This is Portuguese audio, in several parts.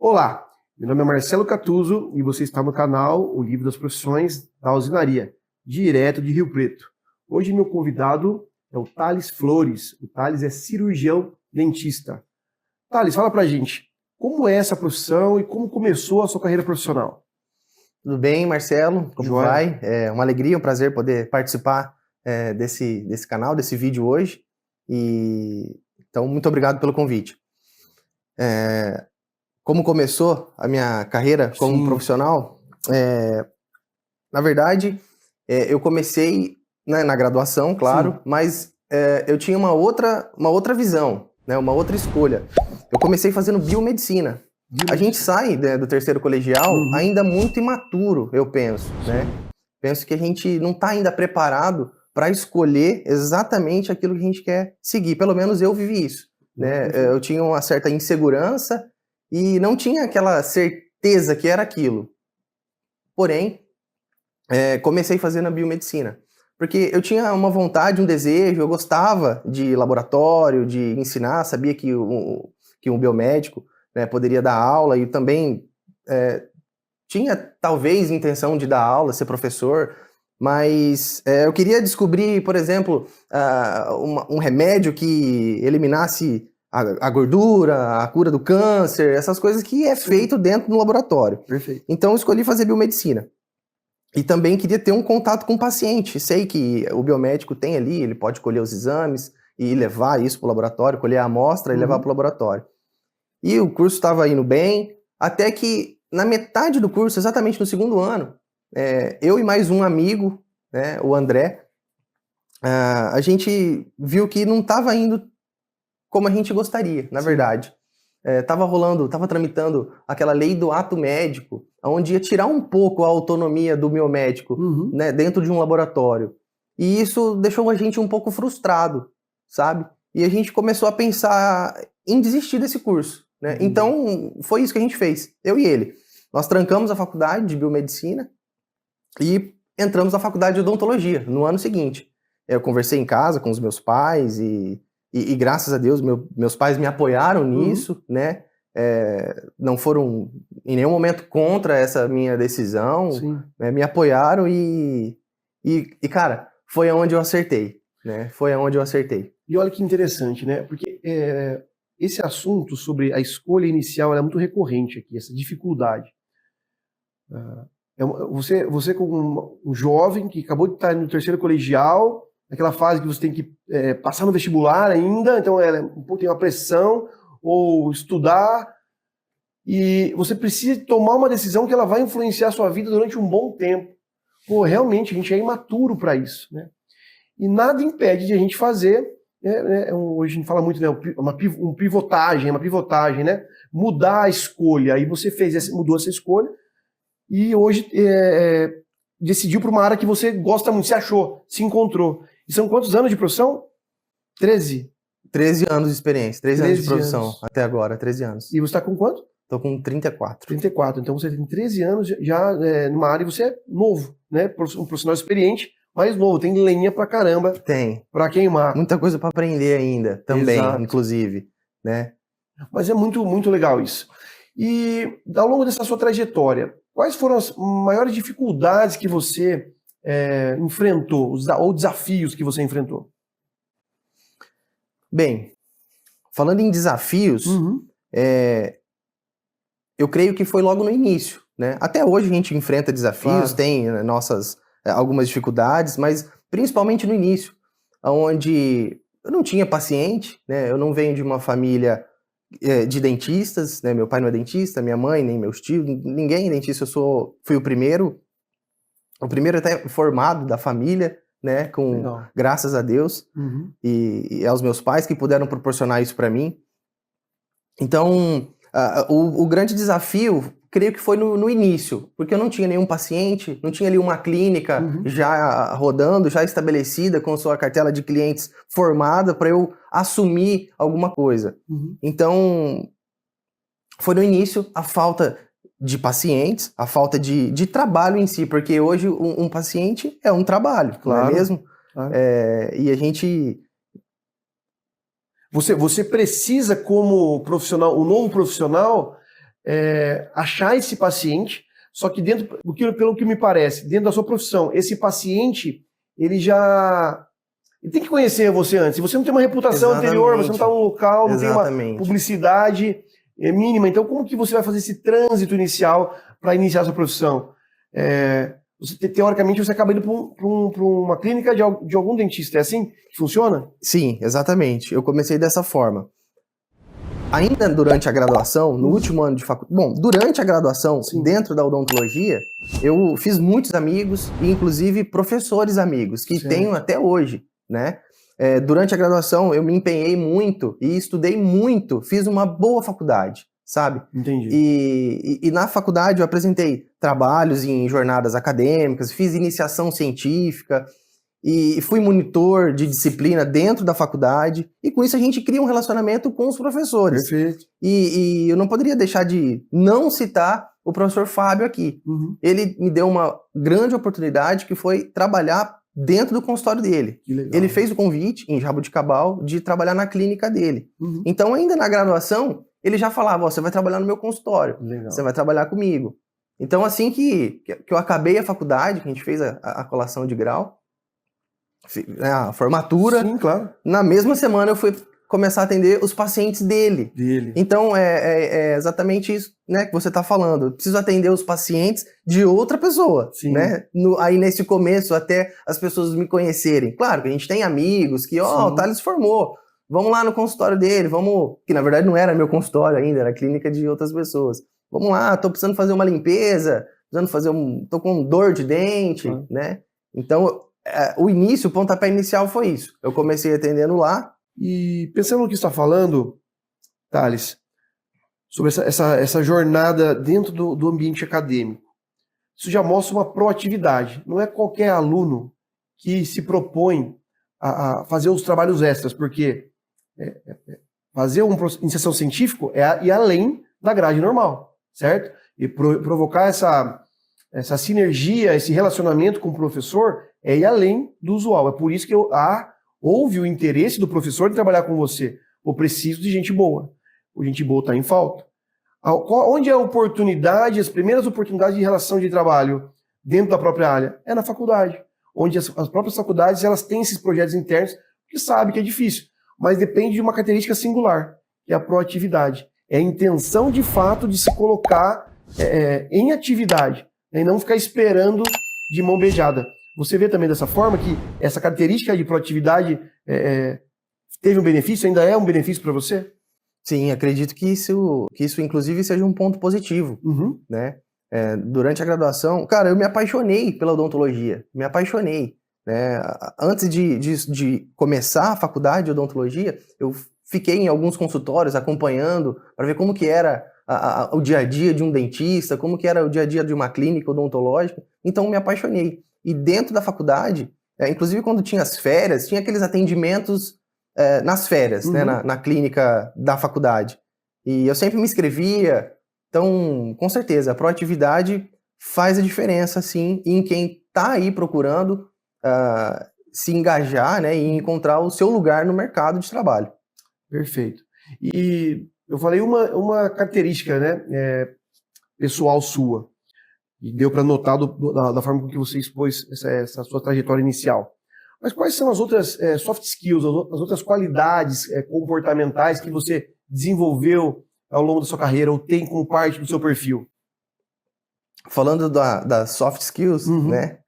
Olá, meu nome é Marcelo Catuzzo e você está no canal O Livro das Profissões da Usinaria, direto de Rio Preto. Hoje meu convidado é o Thales Flores. O Thales é cirurgião dentista. Thales, fala pra gente, como é essa profissão e como começou a sua carreira profissional? Tudo bem, Marcelo? Como Joia. vai? É uma alegria, um prazer poder participar desse canal, desse vídeo hoje. Então, muito obrigado pelo convite. Como começou a minha carreira como Sim. profissional? Na verdade, eu comecei, né, na graduação, claro, Sim. mas eu tinha uma outra visão, né, uma outra escolha. Eu comecei fazendo biomedicina. A gente sai, né, do terceiro colegial ainda muito imaturo, eu penso, né? Penso que a gente não está ainda preparado para escolher exatamente aquilo que a gente quer seguir. Pelo menos eu vivi isso, né? Eu tinha uma certa insegurança e não tinha aquela certeza que era aquilo. Porém, comecei fazendo a biomedicina, porque eu tinha uma vontade, um desejo, eu gostava de laboratório, de ensinar, sabia que um biomédico, né, poderia dar aula e também tinha talvez intenção de dar aula, ser professor, mas eu queria descobrir, por exemplo, um remédio que eliminasse a gordura, a cura do câncer, essas coisas que é feito dentro do laboratório. Perfeito. Então eu escolhi fazer biomedicina. E também queria ter um contato com o paciente. Sei que o biomédico tem ali, ele pode colher os exames e levar isso para o laboratório, colher a amostra e levar para o laboratório. E o curso estava indo bem, até que na metade do curso, exatamente no segundo ano, eu e mais um amigo, né, o André, a gente viu que não estava indo como a gente gostaria, na verdade. Estava tramitando aquela lei do ato médico, onde ia tirar um pouco a autonomia do biomédico, né, dentro de um laboratório. E isso deixou a gente um pouco frustrado, sabe? E a gente começou a pensar em desistir desse curso, né? Então, foi isso que a gente fez, eu e ele. Nós trancamos a faculdade de biomedicina e entramos na faculdade de odontologia no ano seguinte. Eu conversei em casa com os meus pais e graças a Deus meus pais me apoiaram nisso, né? Não foram em nenhum momento contra essa minha decisão, né? Me apoiaram e cara, foi onde eu acertei, né? Foi onde eu acertei. E olha que interessante, né? Porque esse assunto sobre a escolha inicial é muito recorrente aqui, essa dificuldade. Você como um jovem que acabou de estar no terceiro colegial, naquela fase que você tem que passar no vestibular ainda, então tem uma pressão, ou estudar, e você precisa tomar uma decisão que ela vai influenciar a sua vida durante um bom tempo. Pô, realmente, a gente é imaturo para isso, né? E nada impede de a gente fazer, hoje a gente fala muito, né, uma pivotagem, né? Mudar a escolha. Aí você mudou essa escolha, e hoje decidiu para uma área que você gosta muito, se achou, se encontrou. E são quantos anos de profissão? 13? 13 anos de experiência, 13 anos de 13 profissão anos. até agora, 13 anos. E você está com quanto? Tô com 34. 34. Então você tem 13 anos já numa área e você é novo, né? Um profissional experiente, mas novo, tem lenha pra caramba. Tem. Para queimar. Muita coisa para aprender ainda, também, Exato. inclusive, né? Mas é muito, muito legal isso. E ao longo dessa sua trajetória, quais foram as maiores dificuldades que você enfrentou, ou desafios que você enfrentou? Bem, falando em desafios, eu creio que foi logo no início, né? Até hoje a gente enfrenta desafios, tem algumas dificuldades, mas principalmente no início, onde eu não tinha paciente, né? Eu não venho de uma família de dentistas, né? Meu pai não é dentista, minha mãe, nem meus tios, ninguém é dentista. Fui o primeiro até formado da família, né? Graças a Deus e aos meus pais que puderam proporcionar isso para mim. Então, o grande desafio, creio que foi no início, porque eu não tinha nenhum paciente, não tinha ali uma clínica já rodando, já estabelecida, com sua cartela de clientes formada para eu assumir alguma coisa. Então, foi no início a falta de pacientes, a falta de trabalho em si, porque hoje um paciente é um trabalho, claro, não é mesmo? Claro. E a gente... Você precisa, como profissional, um novo profissional, achar esse paciente, só que pelo que me parece, dentro da sua profissão, esse paciente, ele tem que conhecer você antes. Se você não tem uma reputação anterior, você não está num local, não tem uma publicidade mínima, então como que você vai fazer esse trânsito inicial para iniciar a sua profissão? Teoricamente, você acaba indo para uma clínica de algum dentista. É assim que funciona? Sim, exatamente. Eu comecei dessa forma. Ainda durante a graduação, no último ano de faculdade... Bom, durante a graduação, sim, dentro da odontologia, eu fiz muitos amigos, e inclusive professores amigos, que tenho até hoje, né? Durante a graduação, eu me empenhei muito e estudei muito, fiz uma boa faculdade, sabe? Entendi. E na faculdade eu apresentei trabalhos em jornadas acadêmicas, fiz iniciação científica e fui monitor de disciplina dentro da faculdade, e com isso a gente cria um relacionamento com os professores. Perfeito. E eu não poderia deixar de não citar o professor Fábio aqui. Uhum. Ele me deu uma grande oportunidade, que foi trabalhar dentro do consultório dele. Que legal. Ele fez o convite, em Jaboticabal, de trabalhar na clínica dele. Uhum. Então, ainda na graduação, ele já falava, você vai trabalhar no meu consultório, você vai trabalhar comigo. Então, assim que eu acabei a faculdade, que a gente fez a colação de grau, a formatura, sim, claro, na mesma semana eu fui começar a atender os pacientes dele. Então, é exatamente isso, né, que você está falando. Eu preciso atender os pacientes de outra pessoa, sim, né? Aí nesse começo, até as pessoas me conhecerem. Claro que a gente tem amigos que, o Thales formou, vamos lá no consultório dele, que na verdade não era meu consultório ainda, era a clínica de outras pessoas. Vamos lá, tô precisando fazer uma limpeza, tô com dor de dente, né? Então, o pontapé inicial foi isso. Eu comecei atendendo lá. E pensando no que você está falando, Thales, sobre essa jornada dentro do ambiente acadêmico, isso já mostra uma proatividade. Não é qualquer aluno que se propõe a fazer os trabalhos extras, porque fazer uma iniciação científica é ir além da grade normal, certo? E provocar essa sinergia, esse relacionamento com o professor é ir além do usual. É por isso que houve o interesse do professor de trabalhar com você. Eu preciso de gente boa. O gente boa está em falta. Onde é a oportunidade, as primeiras oportunidades de relação de trabalho dentro da própria área? É na faculdade. Onde as próprias faculdades elas têm esses projetos internos, que sabem que é difícil, mas depende de uma característica singular, que é a proatividade. É a intenção de fato de se colocar em atividade, né, e não ficar esperando de mão beijada. Você vê também dessa forma que essa característica de proatividade teve um benefício, ainda é um benefício para você? Sim, acredito que isso inclusive seja um ponto positivo, né? Durante a graduação, cara, eu me apaixonei pela odontologia, me apaixonei, né? Antes de começar a faculdade de odontologia, eu fiquei em alguns consultórios acompanhando para ver como que era o dia a dia de um dentista, como que era o dia a dia de uma clínica odontológica, então me apaixonei. E dentro da faculdade, inclusive quando tinha as férias, tinha aqueles atendimentos nas férias, né, na clínica da faculdade. E eu sempre me inscrevia. Então, com certeza, a proatividade faz a diferença, sim, em quem está aí procurando se engajar, né, e encontrar o seu lugar no mercado de trabalho. Perfeito. E eu falei uma característica, né, pessoal sua, e deu para notar da forma com que você expôs essa sua trajetória inicial. Mas quais são as outras soft skills, as outras qualidades comportamentais que você desenvolveu ao longo da sua carreira ou tem como parte do seu perfil? Falando das soft skills, né?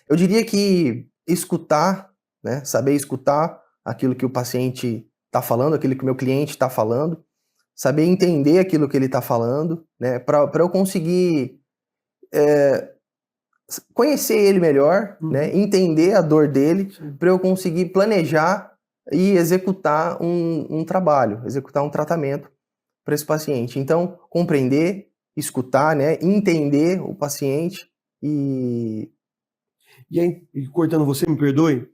Eu diria que escutar, né? Saber escutar aquilo que o paciente está falando, aquilo que o meu cliente está falando, saber entender aquilo que ele está falando, né? Para eu conseguir conhecer ele melhor, né? Entender a dor dele, para eu conseguir planejar e executar um trabalho, executar um tratamento para esse paciente. Então, compreender, escutar, né? Entender o paciente e aí, cortando você, me perdoe,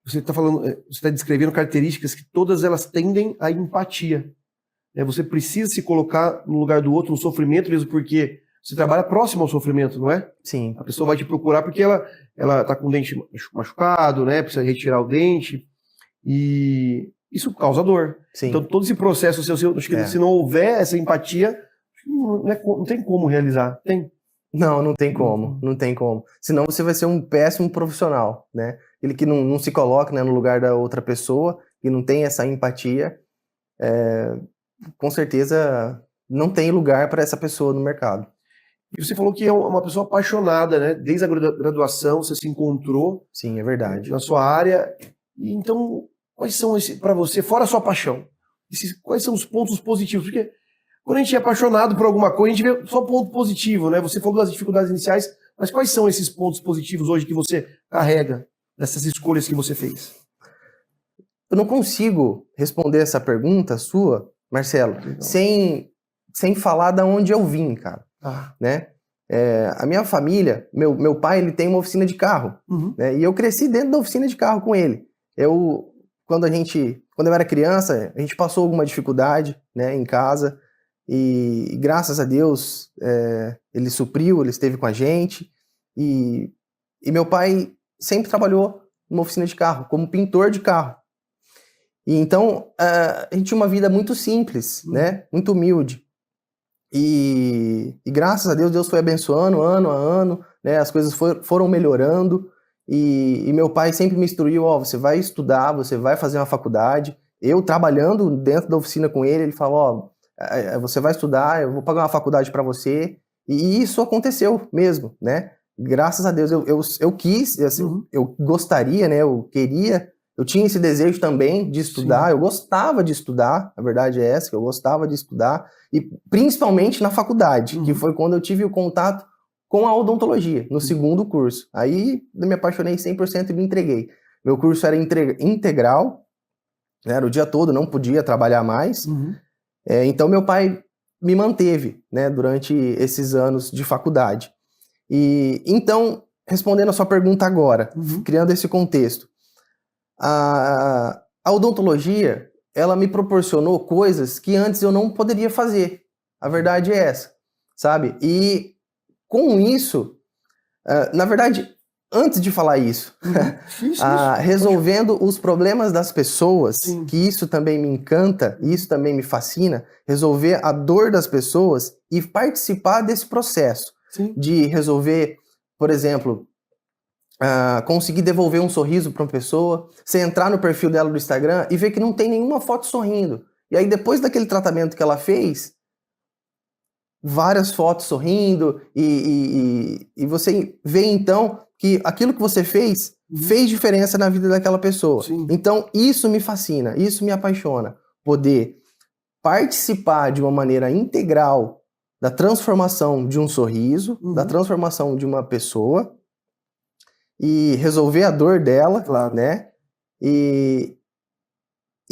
você está descrevendo características que todas elas tendem à empatia. Você precisa se colocar no lugar do outro, no sofrimento mesmo, porque você trabalha próximo ao sofrimento, não é? Sim. A pessoa vai te procurar porque ela está com o dente machucado, né? Precisa retirar o dente. E isso causa dor. Sim. Então, todo esse processo, se não houver essa empatia, não tem como realizar. Tem? Não tem como, não tem como. Senão você vai ser um péssimo profissional, né? Ele que não se coloca, né, no lugar da outra pessoa e não tem essa empatia, com certeza não tem lugar para essa pessoa no mercado. E você falou que é uma pessoa apaixonada, né? Desde a graduação você se encontrou. Sim, é verdade. Na sua área. E então, quais são para você, fora a sua paixão, quais são os pontos positivos? Porque quando a gente é apaixonado por alguma coisa, a gente vê só ponto positivo, né? Você falou das dificuldades iniciais, mas quais são esses pontos positivos hoje que você carrega dessas escolhas que você fez? Eu não consigo responder essa pergunta sua, Marcelo, sem falar da onde eu vim, cara. Né? A minha família, meu pai, ele tem uma oficina de carro, né? E eu cresci dentro da oficina de carro com ele. Quando eu era criança, a gente passou alguma dificuldade, né, em casa, e graças a Deus ele supriu, ele esteve com a gente, e meu pai sempre trabalhou numa oficina de carro, como pintor de carro. E então a gente tinha uma vida muito simples, né, muito humilde. E graças a Deus, Deus foi abençoando ano a ano, né, as coisas foram melhorando, e meu pai sempre me instruiu, você vai estudar, você vai fazer uma faculdade. Eu trabalhando dentro da oficina com ele, ele falou, você vai estudar, eu vou pagar uma faculdade para você, e isso aconteceu mesmo, né, graças a Deus. Eu quis, assim, eu gostaria, né, eu tinha esse desejo também de estudar. Sim. Eu gostava de estudar, a verdade é essa, que eu gostava de estudar, e principalmente na faculdade, que foi quando eu tive o contato com a odontologia, no segundo curso. Aí eu me apaixonei 100% e me entreguei. Meu curso era integral, né, era o dia todo, não podia trabalhar mais. Então meu pai me manteve, né, durante esses anos de faculdade. E então, respondendo a sua pergunta agora, criando esse contexto, a odontologia, ela me proporcionou coisas que antes eu não poderia fazer. A verdade é essa, sabe? E com isso, na verdade, antes de falar isso, resolvendo os problemas das pessoas, que isso também me encanta, isso também me fascina, resolver a dor das pessoas e participar desse processo de resolver, por exemplo, conseguir devolver um sorriso para uma pessoa, você entrar no perfil dela do Instagram e ver que não tem nenhuma foto sorrindo. E aí, depois daquele tratamento que ela fez, várias fotos sorrindo, e você vê então que aquilo que você fez diferença na vida daquela pessoa. Então, isso me fascina, isso me apaixona. Poder participar de uma maneira integral da transformação de um sorriso, da transformação de uma pessoa, e resolver a dor dela, né? E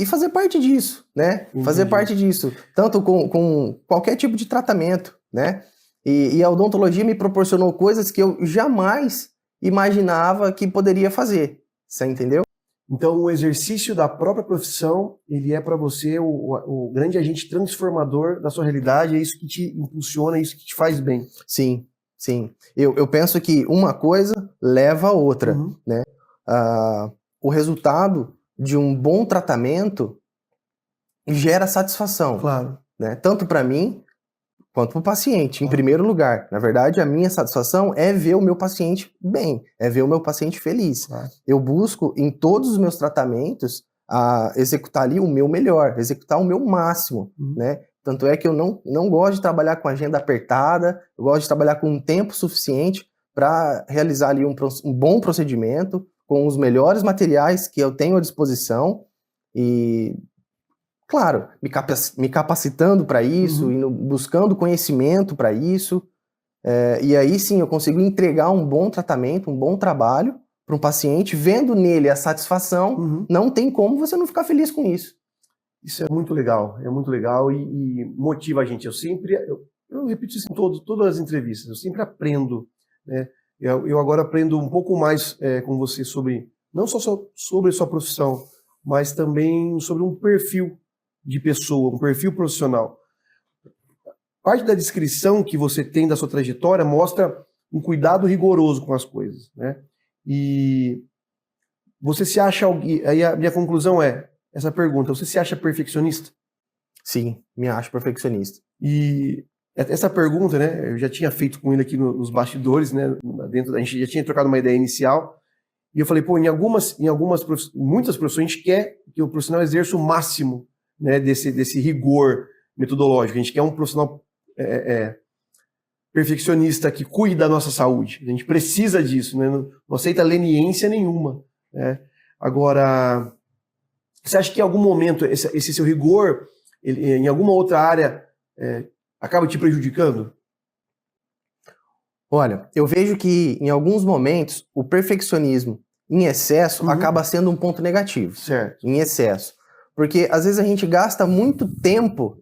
fazer parte disso, né? Fazer parte disso, tanto com qualquer tipo de tratamento, né? E a odontologia me proporcionou coisas que eu jamais imaginava que poderia fazer, você entendeu? Então, o exercício da própria profissão, ele é para você o grande agente transformador da sua realidade, é isso que te impulsiona, é isso que te faz bem. Sim. Eu penso que uma coisa leva a outra, né? O resultado de um bom tratamento gera satisfação, né? Tanto para mim quanto para o paciente, em primeiro lugar. Na verdade, a minha satisfação é ver o meu paciente bem, é ver o meu paciente feliz. Eu busco, em todos os meus tratamentos, executar ali o meu melhor, executar o meu máximo, né? Tanto é que eu não gosto de trabalhar com agenda apertada, eu gosto de trabalhar com um tempo suficiente para realizar ali um bom procedimento, com os melhores materiais que eu tenho à disposição, e, claro, me capacitando para isso, buscando conhecimento para isso, e aí sim eu consigo entregar um bom tratamento, um bom trabalho para um paciente, vendo nele a satisfação. Não tem como você não ficar feliz com isso. Isso é muito legal e motiva a gente. Eu repito isso em todas as entrevistas, eu sempre aprendo, né? Eu agora aprendo um pouco mais com você sobre, não só sobre a sua profissão, mas também sobre um perfil de pessoa, um perfil profissional. Parte da descrição que você tem da sua trajetória mostra um cuidado rigoroso com as coisas, né? E você se acha alguém, aí a minha conclusão é essa pergunta. Você se acha perfeccionista? Sim, me acho perfeccionista. E essa pergunta, né, eu já tinha feito com ele aqui nos bastidores, né, a gente já tinha trocado uma ideia inicial, e eu falei, pô, muitas profissões a gente quer que o profissional exerça o máximo, né, desse rigor metodológico. A gente quer um profissional perfeccionista que cuide da nossa saúde. A gente precisa disso, né, não aceita leniência nenhuma, né? Agora, você acha que em algum momento esse seu rigor, em alguma outra área, acaba te prejudicando? Olha, eu vejo que em alguns momentos o perfeccionismo em excesso acaba sendo um ponto negativo. Certo. Em excesso. Porque às vezes a gente gasta muito tempo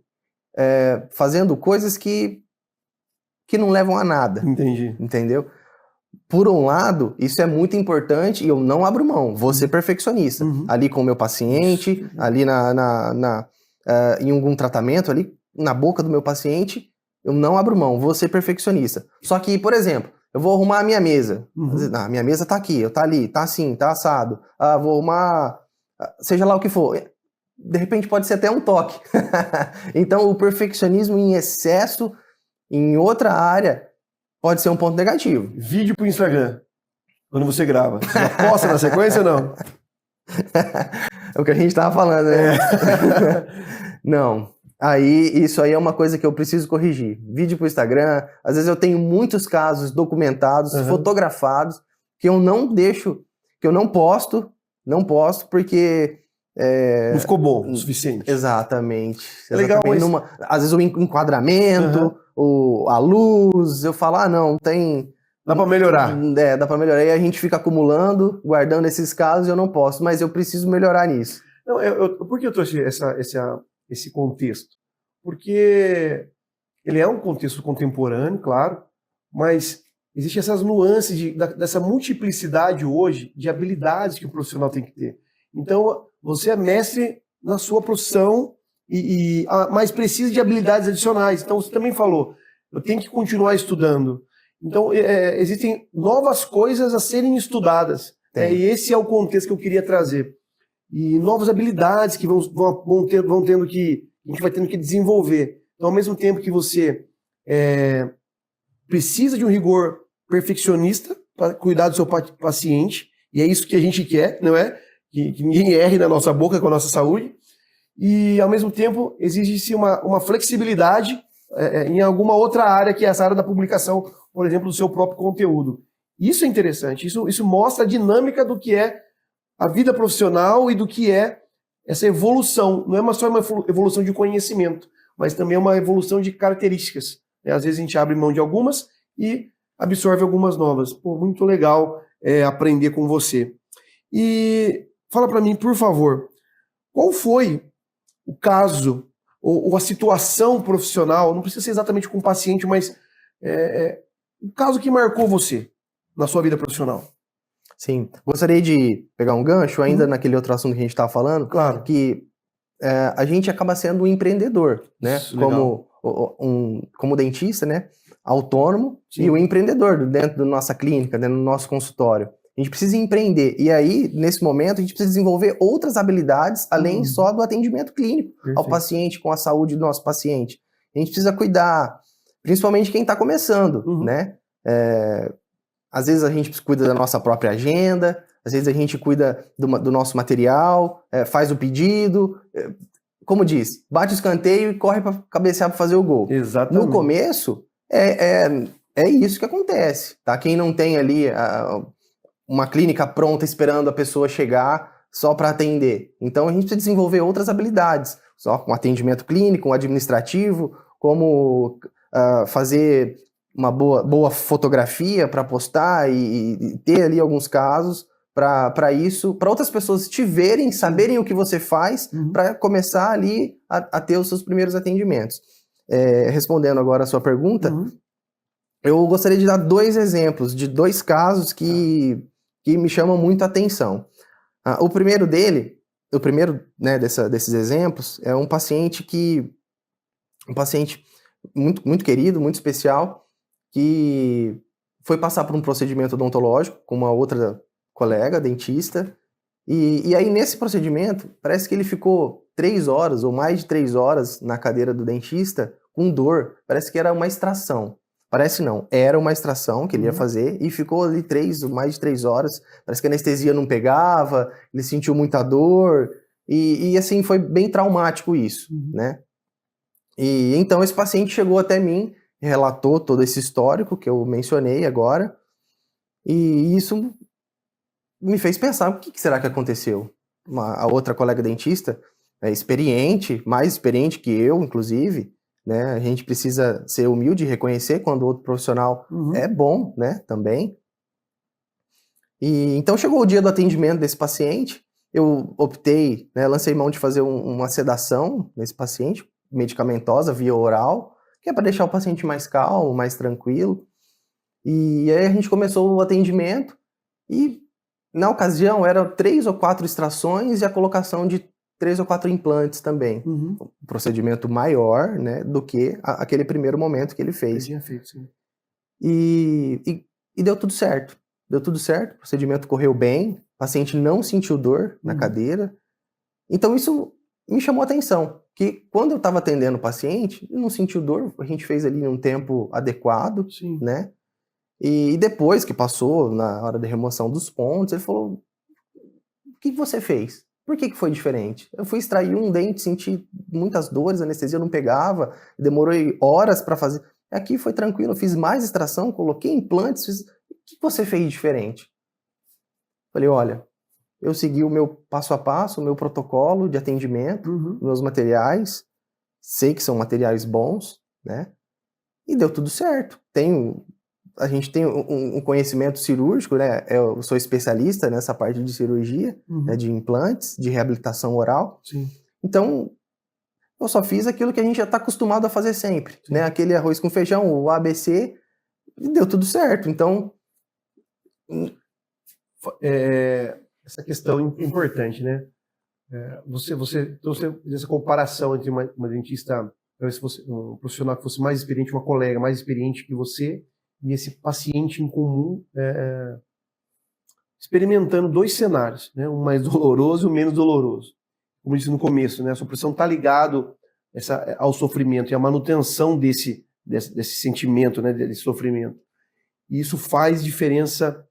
fazendo coisas que não levam a nada. Entendi. Entendeu? Por um lado, isso é muito importante e eu não abro mão, vou ser perfeccionista. Ali com o meu paciente, ali em algum tratamento, ali na boca do meu paciente, eu não abro mão, vou ser perfeccionista. Só que, por exemplo, eu vou arrumar a minha mesa. A minha mesa tá aqui, tá ali, tá assim, tá assado. Vou arrumar, seja lá o que for. De repente pode ser até um toque. Então, o perfeccionismo em excesso em outra área pode ser um ponto negativo. Vídeo pro Instagram, quando você grava. Você já posta na sequência ou não? É o que a gente tava falando, né? Não. Isso aí é uma coisa que eu preciso corrigir. Vídeo pro Instagram, às vezes eu tenho muitos casos documentados, fotografados, que eu não deixo, que eu não posto porque... não ficou bom o suficiente. Exatamente. Legal, mas... Às vezes o enquadramento, a luz, eu falo, não tem... Dá pra melhorar. Dá pra melhorar. E a gente fica acumulando, guardando esses casos e eu não posso, mas eu preciso melhorar nisso. Não, por que eu trouxe esse contexto? Porque ele é um contexto contemporâneo, claro, mas existem essas nuances dessa multiplicidade hoje de habilidades que o profissional tem que ter. Então, você é mestre na sua profissão, mas precisa de habilidades adicionais. Então, você também falou, eu tenho que continuar estudando. Então, existem novas coisas a serem estudadas. E esse é o contexto que eu queria trazer. E novas habilidades que a gente vai tendo que desenvolver. Então, ao mesmo tempo que você precisa de um rigor perfeccionista para cuidar do seu paciente, e é isso que a gente quer, não é? Que ninguém erre na nossa boca com a nossa saúde, e ao mesmo tempo exige-se uma flexibilidade em alguma outra área, que é essa área da publicação, por exemplo, do seu próprio conteúdo. Isso é interessante, isso mostra a dinâmica do que é a vida profissional e do que é essa evolução. Não é só uma evolução de conhecimento, mas também é uma evolução de características. Às vezes a gente abre mão de algumas e absorve algumas novas. Pô, muito legal aprender com você. E fala para mim, por favor, qual foi o caso ou a situação profissional, não precisa ser exatamente com o paciente, mas o caso que marcou você na sua vida profissional? Sim. Gostaria de pegar um gancho ainda naquele outro assunto que a gente estava falando, claro, que a gente acaba sendo um empreendedor, né? Isso, como dentista, né? Autônomo. Sim. E o empreendedor dentro da nossa clínica, dentro do nosso consultório. A gente precisa empreender. E aí, nesse momento, a gente precisa desenvolver outras habilidades, além só do atendimento clínico ao paciente, com a saúde do nosso paciente. A gente precisa cuidar, principalmente quem está começando, né? Às vezes a gente cuida da nossa própria agenda, às vezes a gente cuida do nosso material, faz o pedido, como diz, bate o escanteio e corre para cabecear para fazer o gol. Exatamente. No começo, é isso que acontece, tá? Quem não tem ali uma clínica pronta esperando a pessoa chegar só para atender. Então a gente precisa desenvolver outras habilidades, só com atendimento clínico, administrativo, como fazer uma boa fotografia para postar e ter ali alguns casos para isso, para outras pessoas te verem, saberem o que você faz, para começar ali a ter os seus primeiros atendimentos. Respondendo agora a sua pergunta, eu gostaria de dar 2 exemplos de 2 casos que me chamam muito a atenção. O primeiro né, desses exemplos é um paciente muito, muito querido, muito especial, que foi passar por um procedimento odontológico com uma outra colega, dentista, E aí, nesse procedimento, parece que ele ficou 3 horas ou mais de 3 horas na cadeira do dentista com dor. Parece que era uma extração. Parece não, era uma extração que ele ia fazer e ficou ali mais de 3 horas. Parece que a anestesia não pegava, ele sentiu muita dor e assim, foi bem traumático isso, né? E então esse paciente chegou até mim, relatou todo esse histórico que eu mencionei agora e isso me fez pensar, o que será que aconteceu? A outra colega dentista, experiente, mais experiente que eu, inclusive, né? A gente precisa ser humilde e reconhecer quando o outro profissional é bom, né? Também. E então chegou o dia do atendimento desse paciente, eu optei, né? Lancei mão de fazer uma sedação nesse paciente, medicamentosa, via oral, que é para deixar o paciente mais calmo, mais tranquilo. E aí a gente começou o atendimento e na ocasião, eram 3 ou 4 extrações e a colocação de 3 ou 4 implantes também. Um procedimento maior, né, do que aquele primeiro momento que ele fez. Tinha feito, sim. E deu tudo certo. Deu tudo certo, o procedimento correu bem, o paciente não sentiu dor na cadeira. Então isso me chamou a atenção, que quando eu estava atendendo o paciente, ele não sentiu dor, a gente fez ali em um tempo adequado, né? E depois que passou, na hora da remoção dos pontos, ele falou, o que você fez? Por que foi diferente? Eu fui extrair um dente, senti muitas dores, a anestesia não pegava, demorou horas para fazer. Aqui foi tranquilo, eu fiz mais extração, coloquei implantes, o que você fez diferente? Falei, olha, eu segui o meu passo a passo, o meu protocolo de atendimento, meus materiais, sei que são materiais bons, né? E deu tudo certo. A gente tem um conhecimento cirúrgico, né? Eu sou especialista nessa parte de cirurgia, né? De implantes, de reabilitação oral. Então, eu só fiz aquilo que a gente já está acostumado a fazer sempre, né? Aquele arroz com feijão, o ABC, e deu tudo certo. Então, essa questão é importante, né? Você trouxe essa comparação entre uma dentista, talvez fosse um profissional que fosse mais experiente, uma colega mais experiente que você, e esse paciente em comum experimentando 2 cenários, né? Um mais doloroso e um menos doloroso. Como eu disse no começo, né? A supressão está ligado ao sofrimento e à manutenção desse sentimento, né? Desse sofrimento. E isso faz diferença,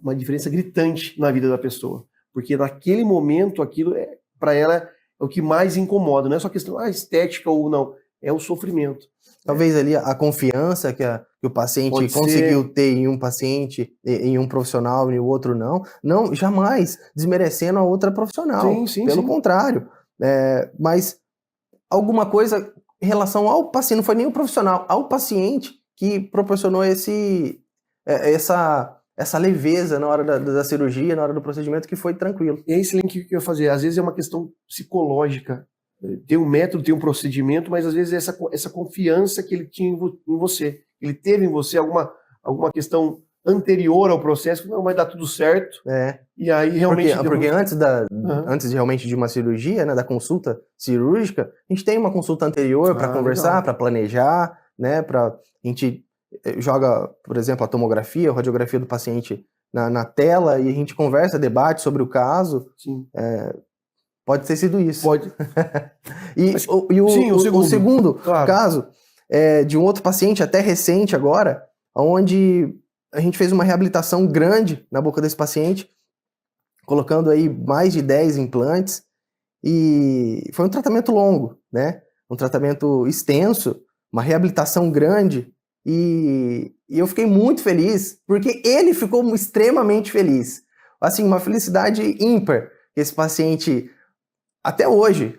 uma diferença gritante na vida da pessoa. Porque naquele momento, aquilo, para ela, é o que mais incomoda. Não é só questão estética ou não, é o sofrimento. Talvez ali a confiança que o paciente conseguiu ter em um paciente, em um profissional e o outro não. Não, jamais desmerecendo a outra profissional. Pelo contrário. Mas alguma coisa em relação ao paciente, não foi nem o profissional, ao paciente que proporcionou essa leveza na hora da cirurgia, na hora do procedimento, que foi tranquilo. E é esse link que eu ia fazer. Às vezes é uma questão psicológica. Tem um método, tem um procedimento, mas às vezes é essa confiança que ele tinha em você. Ele teve em você alguma questão anterior ao processo, não, vai dar tudo certo. E aí realmente... Porque antes de realmente de uma cirurgia, né, da consulta cirúrgica, a gente tem uma consulta anterior para conversar, para planejar, né, a gente joga, por exemplo, a tomografia, a radiografia do paciente na tela e a gente conversa, debate sobre o caso. Pode ter sido isso. Pode. O segundo caso é de um outro paciente, até recente agora, onde a gente fez uma reabilitação grande na boca desse paciente, colocando aí mais de 10 implantes, e foi um tratamento longo, né? Um tratamento extenso, uma reabilitação grande, e eu fiquei muito feliz, porque ele ficou extremamente feliz. Assim, uma felicidade ímpar. Esse paciente... Até hoje,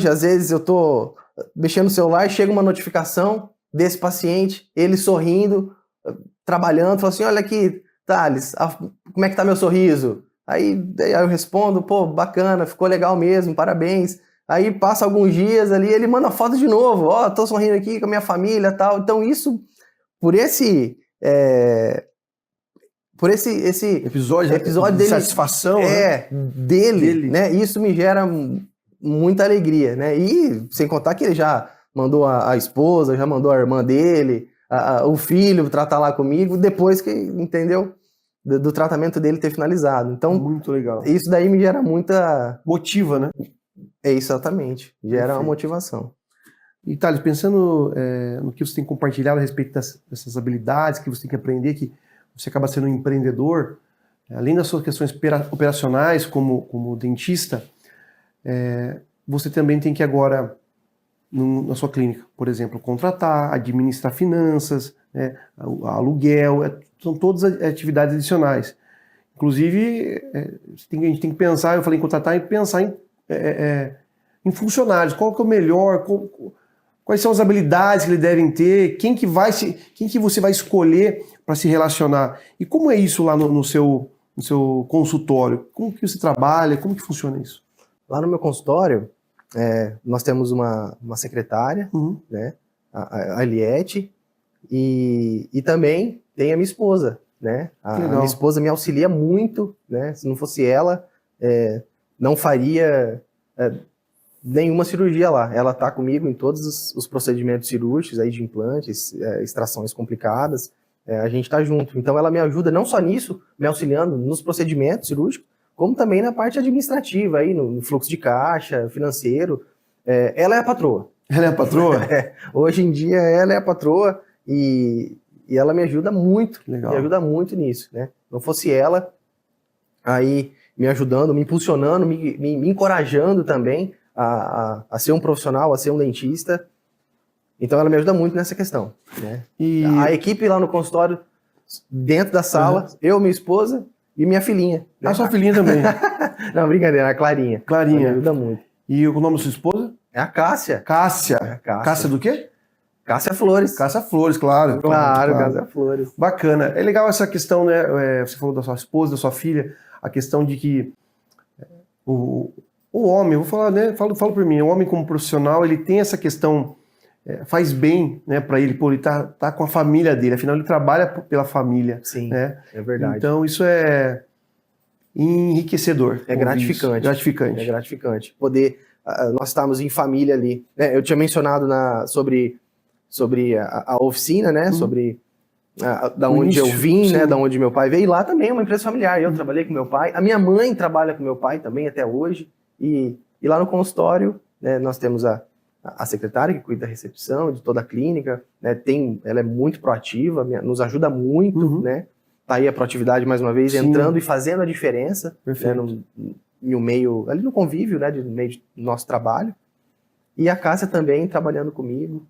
às vezes eu tô mexendo no celular e chega uma notificação desse paciente, ele sorrindo, trabalhando, fala assim, olha aqui, Thales, como é que tá meu sorriso? Aí eu respondo, pô, bacana, ficou legal mesmo, parabéns. Aí passa alguns dias ali, ele manda foto de novo, tô sorrindo aqui com a minha família e tal. Então isso, por esse episódio de dele, satisfação, dele, né? Isso me gera muita alegria, né? E sem contar que ele já mandou a esposa, já mandou a irmã dele, o filho tratar lá comigo, depois que, entendeu? do tratamento dele ter finalizado. Então, Muito legal. isso daí me gera muita... Motiva, né? É, exatamente. Gera uma Perfeito. motivação. E, Thales, pensando no que você tem compartilhado a respeito dessas habilidades que você tem que aprender, que você acaba sendo um empreendedor, além das suas questões operacionais como dentista, você também tem que agora, na sua clínica, por exemplo, contratar, administrar finanças, né, aluguel, são todas atividades adicionais. Inclusive, a gente tem que pensar, eu falei em contratar, e pensar em funcionários, qual que é o melhor, quais são as habilidades que eles devem ter, quem que você vai escolher para se relacionar. E como é isso lá no seu consultório? Como que você trabalha? Como que funciona isso? Lá no meu consultório, nós temos uma secretária, né, a Eliette, e também tem a minha esposa, né? A minha esposa me auxilia muito, né? Se não fosse ela, não faria nenhuma cirurgia lá. Ela está comigo em todos os procedimentos cirúrgicos aí de implantes, extrações complicadas. A gente está junto. Então ela me ajuda não só nisso, me auxiliando nos procedimentos cirúrgicos, como também na parte administrativa, aí, no fluxo de caixa, financeiro. Ela é a patroa. Ela é a patroa? Hoje em dia ela é a patroa e ela me ajuda muito. Legal. Me ajuda muito nisso, né? Não fosse ela aí me ajudando, me impulsionando, me encorajando também a ser um profissional, a ser um dentista. Então ela me ajuda muito nessa questão, né? E a equipe lá no consultório, dentro da sala, eu, minha esposa e minha filhinha. Né? A sua filhinha também? Não, brincadeira, a Clarinha. Clarinha. Ela me ajuda muito. E o nome da sua esposa? É a Cássia. Cássia. Cássia do quê? Cássia Flores. Cássia Flores, claro. Claro. Cássia Flores. Bacana. É legal essa questão, né? Você falou da sua esposa, da sua filha, a questão de que o homem, eu vou falar, né? Falo por mim, o homem como profissional, ele tem essa questão, faz bem, né, para ele, ele tá com a família dele, afinal ele trabalha pela família. Sim, né? É verdade. Então isso é enriquecedor. É gratificante. Gratificante. É gratificante. Poder, nós estamos em família ali. Né? Eu tinha mencionado sobre a oficina, né? Sobre da onde eu vim, né? Da onde meu pai veio. E lá também é uma empresa familiar. Eu trabalhei com meu pai. A minha mãe trabalha com meu pai também até hoje. E lá no consultório, né, nós temos a secretária que cuida da recepção, de toda a clínica. Né, ela é muito proativa, nos ajuda muito, né? Tá aí a proatividade, mais uma vez, entrando e fazendo a diferença, né, no meio, ali no convívio, né? No meio do nosso trabalho. E a Cássia também trabalhando comigo.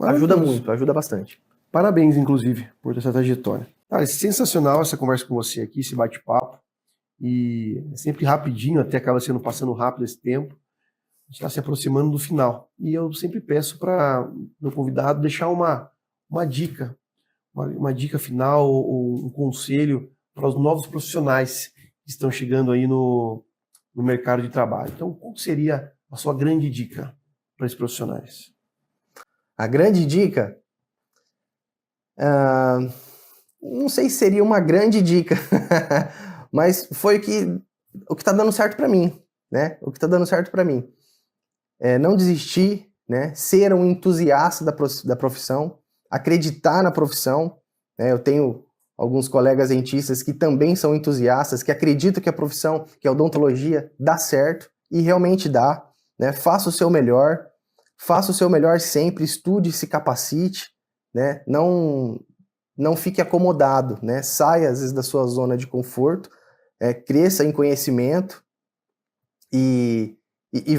Ajuda muito, ajuda bastante. Parabéns, inclusive, por essa trajetória. Cara, é sensacional essa conversa com você aqui, esse bate-papo. E é sempre rapidinho, até acaba passando rápido esse tempo. A gente está se aproximando do final. E eu sempre peço para meu convidado deixar uma dica, uma dica final ou um conselho para os novos profissionais que estão chegando aí no mercado de trabalho. Então, qual seria a sua grande dica para esses profissionais? A grande dica, não sei se seria uma grande dica, mas foi o que está dando certo para mim, né? O que está dando certo para mim é não desistir, né? Ser um entusiasta da profissão, acreditar na profissão. Né? Eu tenho alguns colegas dentistas que também são entusiastas, que acreditam que a profissão, que a odontologia dá certo e realmente dá. Né? Faça o seu melhor. Faça o seu melhor sempre, estude, se capacite, né? Não fique acomodado, né? Saia às vezes da sua zona de conforto, cresça em conhecimento e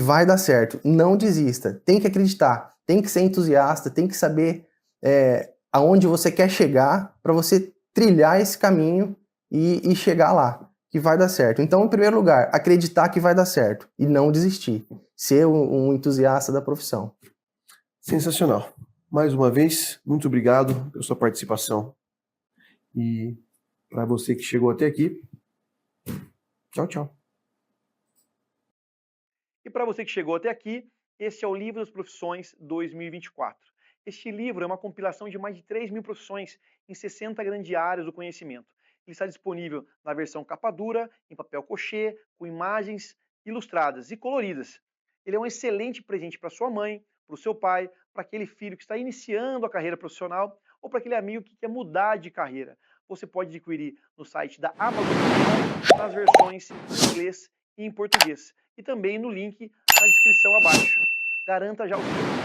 vai dar certo. Não desista, tem que acreditar, tem que ser entusiasta, tem que saber aonde você quer chegar para você trilhar esse caminho e chegar lá, que vai dar certo. Então, em primeiro lugar, acreditar que vai dar certo e não desistir. Ser um entusiasta da profissão. Sensacional. Mais uma vez, muito obrigado pela sua participação. E para você que chegou até aqui, tchau, tchau. E para você que chegou até aqui, esse é o Livro das Profissões 2024. Este livro é uma compilação de mais de 3.000 profissões em 60 grandes áreas do conhecimento. Ele está disponível na versão capa dura, em papel cochê, com imagens ilustradas e coloridas. Ele é um excelente presente para sua mãe, para o seu pai, para aquele filho que está iniciando a carreira profissional ou para aquele amigo que quer mudar de carreira. você pode adquirir no site da Amazon.com nas versões em inglês e em português. E também no link na descrição abaixo. Garanta já o seu.